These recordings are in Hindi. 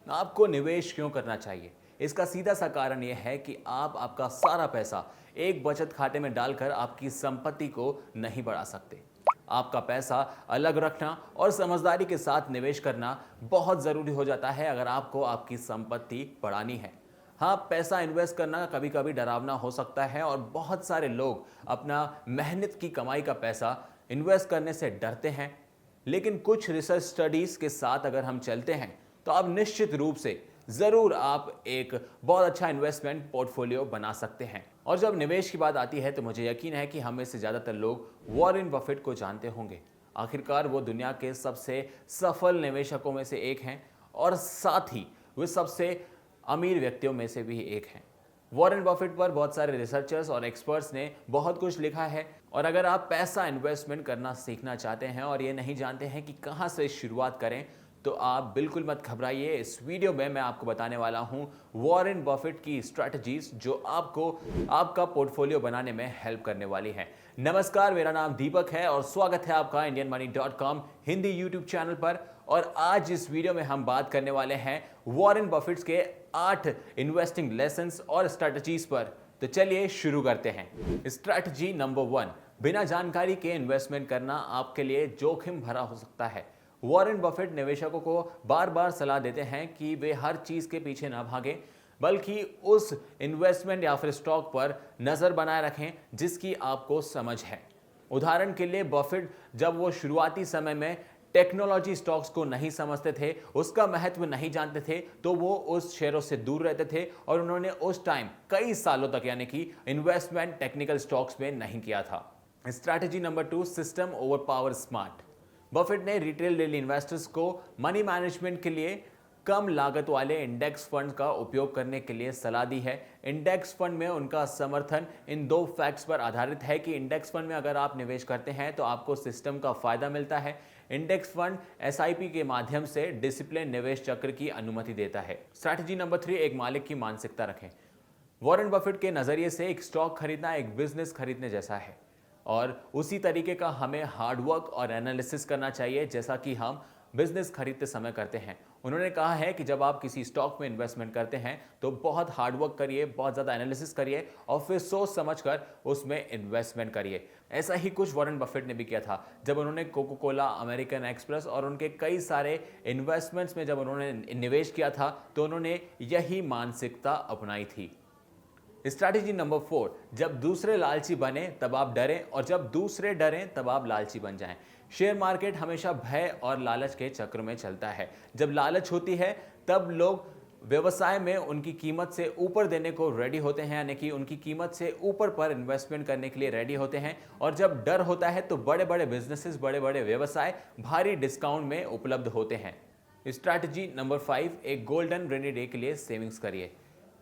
आपको निवेश क्यों करना चाहिए? इसका सीधा सा कारण यह है कि आप आपका सारा पैसा एक बचत खाते में डालकर आपकी संपत्ति को नहीं बढ़ा सकते। आपका पैसा अलग रखना और समझदारी के साथ निवेश करना बहुत ज़रूरी हो जाता है अगर आपको आपकी संपत्ति बढ़ानी है। हाँ, पैसा इन्वेस्ट करना कभी कभी डरावना हो सकता है और बहुत सारे लोग अपना मेहनत की कमाई का पैसा इन्वेस्ट करने से डरते हैं। लेकिन कुछ रिसर्च स्टडीज के साथ अगर हम चलते हैं तो अब निश्चित रूप से ज़रूर आप एक बहुत अच्छा इन्वेस्टमेंट पोर्टफोलियो बना सकते हैं। और जब निवेश की बात आती है तो मुझे यकीन है कि हमें से ज़्यादातर लोग वॉरेन बफेट को जानते होंगे। आखिरकार वो दुनिया के सबसे सफल निवेशकों में से एक हैं और साथ ही वे सबसे अमीर व्यक्तियों में से भी एक हैं। वॉरेन बफेट पर बहुत सारे रिसर्चर्स और एक्सपर्ट्स ने बहुत कुछ लिखा है और अगर आप पैसा इन्वेस्टमेंट करना सीखना चाहते हैं और ये नहीं जानते हैं कि कहाँ से शुरुआत करें तो आप बिल्कुल मत घबराइए। इस वीडियो में मैं आपको बताने वाला हूं वॉरेन बफेट की स्ट्रैटेजीज जो आपको आपका पोर्टफोलियो बनाने में हेल्प करने वाली हैं। नमस्कार, मेरा नाम दीपक है और स्वागत है आपका indianmoney.com हिंदी यूट्यूब चैनल पर। और आज इस वीडियो में हम बात करने वाले हैं वॉरेन बफेट के 8 इन्वेस्टिंग लेसन्स और स्ट्रैटेजीज पर। तो चलिए शुरू करते हैं। स्ट्रैटेजी नंबर 1, बिना जानकारी के इन्वेस्टमेंट करना आपके लिए जोखिम भरा हो सकता है। वॉरेन बफेट निवेशकों को बार बार सलाह देते हैं कि वे हर चीज़ के पीछे ना भागें, बल्कि उस इन्वेस्टमेंट या फिर स्टॉक पर नज़र बनाए रखें जिसकी आपको समझ है। उदाहरण के लिए बफेट जब वो शुरुआती समय में टेक्नोलॉजी स्टॉक्स को नहीं समझते थे, उसका महत्व नहीं जानते थे, तो वो उस शेयरों से दूर रहते थे और उन्होंने उस टाइम कई सालों तक यानी कि इन्वेस्टमेंट टेक्निकल स्टॉक्स में नहीं किया था। Strategy number 2, system over power smart. Buffett ने रिटेल डेली इन्वेस्टर्स को मनी मैनेजमेंट के लिए कम लागत वाले इंडेक्स फंड का उपयोग करने के लिए सलाह दी है। इंडेक्स फंड में उनका समर्थन इन 2 फैक्ट्स पर आधारित है कि इंडेक्स फंड में अगर आप निवेश करते हैं तो आपको सिस्टम का फायदा मिलता है। इंडेक्स फंड एसआईपी के माध्यम से डिसिप्लिन निवेश चक्र की अनुमति देता है। स्ट्रैटेजी नंबर 3, एक मालिक की मानसिकता रखें। वॉरेन बफेट के नजरिए से एक स्टॉक खरीदना एक बिजनेस खरीदने जैसा है और उसी तरीके का हमें हार्डवर्क और एनालिसिस करना चाहिए जैसा कि हम बिजनेस खरीदते समय करते हैं। उन्होंने कहा है कि जब आप किसी स्टॉक में इन्वेस्टमेंट करते हैं तो बहुत हार्डवर्क करिए, बहुत ज़्यादा एनालिसिस करिए और फिर सोच समझकर उसमें इन्वेस्टमेंट करिए। ऐसा ही कुछ वॉरेन बफेट ने भी किया था जब उन्होंने कोको कोला, अमेरिकन एक्सप्रेस और उनके कई सारे इन्वेस्टमेंट्स में जब उन्होंने निवेश किया था तो उन्होंने यही मानसिकता अपनाई थी। स्ट्रैटेजी नंबर 4, जब दूसरे लालची बने तब आप डरें और जब दूसरे डरें तब आप लालची बन जाएं। शेयर मार्केट हमेशा भय और लालच के चक्र में चलता है। जब लालच होती है तब लोग व्यवसाय में उनकी कीमत से ऊपर देने को रेडी होते हैं, यानी कि उनकी कीमत से ऊपर पर इन्वेस्टमेंट करने के लिए रेडी होते हैं। और जब डर होता है तो बड़े बड़े बिजनेसेस, बड़े बड़े व्यवसाय भारी डिस्काउंट में उपलब्ध होते हैं। स्ट्रैटेजी नंबर 5, एक गोल्डन रेनी डे के लिए सेविंग्स करिए।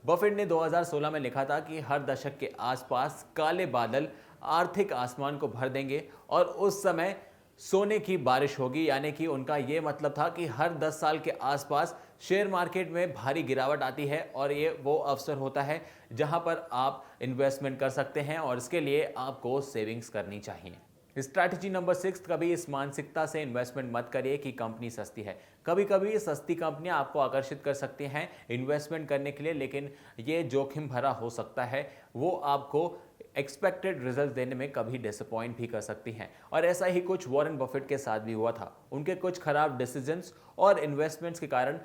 बफेट ने 2016 में लिखा था कि हर दशक के आसपास काले बादल आर्थिक आसमान को भर देंगे और उस समय सोने की बारिश होगी, यानी कि उनका यह मतलब था कि हर 10 साल के आसपास शेयर मार्केट में भारी गिरावट आती है और ये वो अवसर होता है जहां पर आप इन्वेस्टमेंट कर सकते हैं और इसके लिए आपको सेविंग्स करनी चाहिए। स्ट्रैटेजी नंबर 6, कभी इस मानसिकता से इन्वेस्टमेंट मत करिए कि कंपनी सस्ती है। कभी कभी सस्ती कंपनियां आपको आकर्षित कर सकती हैं इन्वेस्टमेंट करने के लिए, लेकिन ये जोखिम भरा हो सकता है। वो आपको एक्सपेक्टेड रिजल्ट देने में कभी डिसअपॉइंट भी कर सकती हैं और ऐसा ही कुछ वॉरेन बफेट के साथ भी हुआ था। उनके कुछ खराब डिसीजंस और इन्वेस्टमेंट्स के कारण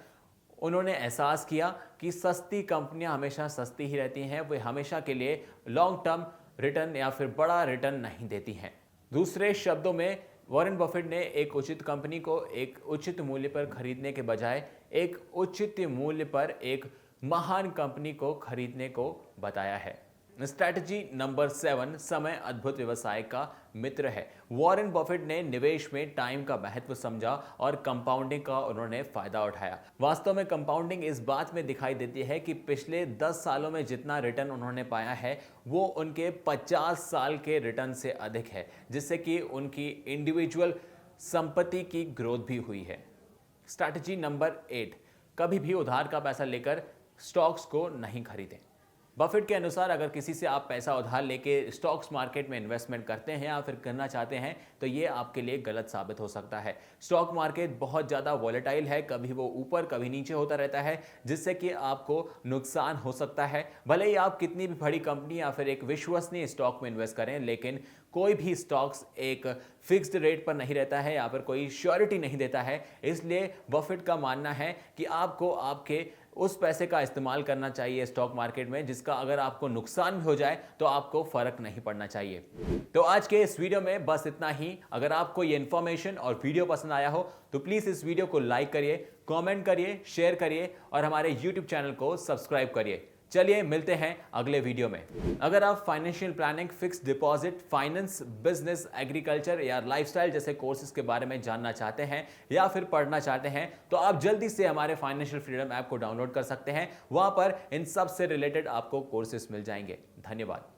उन्होंने एहसास किया कि सस्ती कंपनियां हमेशा सस्ती ही रहती हैं, वे हमेशा के लिए लॉन्ग टर्म रिटर्न या फिर बड़ा रिटर्न नहीं देती हैं। दूसरे शब्दों में वॉरेन बफेट ने एक उचित कंपनी को एक उचित मूल्य पर खरीदने के बजाय एक उचित मूल्य पर एक महान कंपनी को खरीदने को बताया है। स्ट्रैटेजी नंबर 7, समय अद्भुत व्यवसाय का मित्र है। वॉरेन बफेट ने निवेश में टाइम का महत्व समझा और कंपाउंडिंग का उन्होंने फायदा उठाया। वास्तव में कंपाउंडिंग इस बात में दिखाई देती है कि पिछले 10 सालों में जितना रिटर्न उन्होंने पाया है वो उनके 50 साल के रिटर्न से अधिक है, जिससे कि उनकी इंडिविजुअल संपत्ति की ग्रोथ भी हुई है। स्ट्रैटेजी नंबर 8, कभी भी उधार का पैसा लेकर स्टॉक्स को नहीं खरीदें। बफेट के अनुसार अगर किसी से आप पैसा उधार लेके स्टॉक्स मार्केट में इन्वेस्टमेंट करते हैं या फिर करना चाहते हैं तो ये आपके लिए गलत साबित हो सकता है। स्टॉक मार्केट बहुत ज़्यादा वॉलेटाइल है, कभी वो ऊपर कभी नीचे होता रहता है, जिससे कि आपको नुकसान हो सकता है। भले ही आप कितनी भी बड़ी कंपनी या फिर एक विश्वसनीय स्टॉक में इन्वेस्ट करें, लेकिन कोई भी स्टॉक्स एक फिक्स्ड रेट पर नहीं रहता है या फिर कोई श्योरिटी नहीं देता है। इसलिए बफेट का मानना है कि आपको आपके उस पैसे का इस्तेमाल करना चाहिए स्टॉक मार्केट में जिसका अगर आपको नुकसान भी हो जाए तो आपको फर्क नहीं पड़ना चाहिए। तो आज के इस वीडियो में बस इतना ही। अगर आपको ये इन्फॉर्मेशन और वीडियो पसंद आया हो तो प्लीज इस वीडियो को लाइक करिए, कमेंट करिए, शेयर करिए और हमारे यूट्यूब चैनल को सब्सक्राइब करिए। चलिए मिलते हैं अगले वीडियो में। अगर आप financial planning, fixed deposit, finance, business, agriculture या लाइफस्टाइल जैसे कोर्सेज के बारे में जानना चाहते हैं या फिर पढ़ना चाहते हैं तो आप जल्दी से हमारे फाइनेंशियल फ्रीडम ऐप को डाउनलोड कर सकते हैं। वहां पर इन सब से रिलेटेड आपको कोर्सेज मिल जाएंगे। धन्यवाद।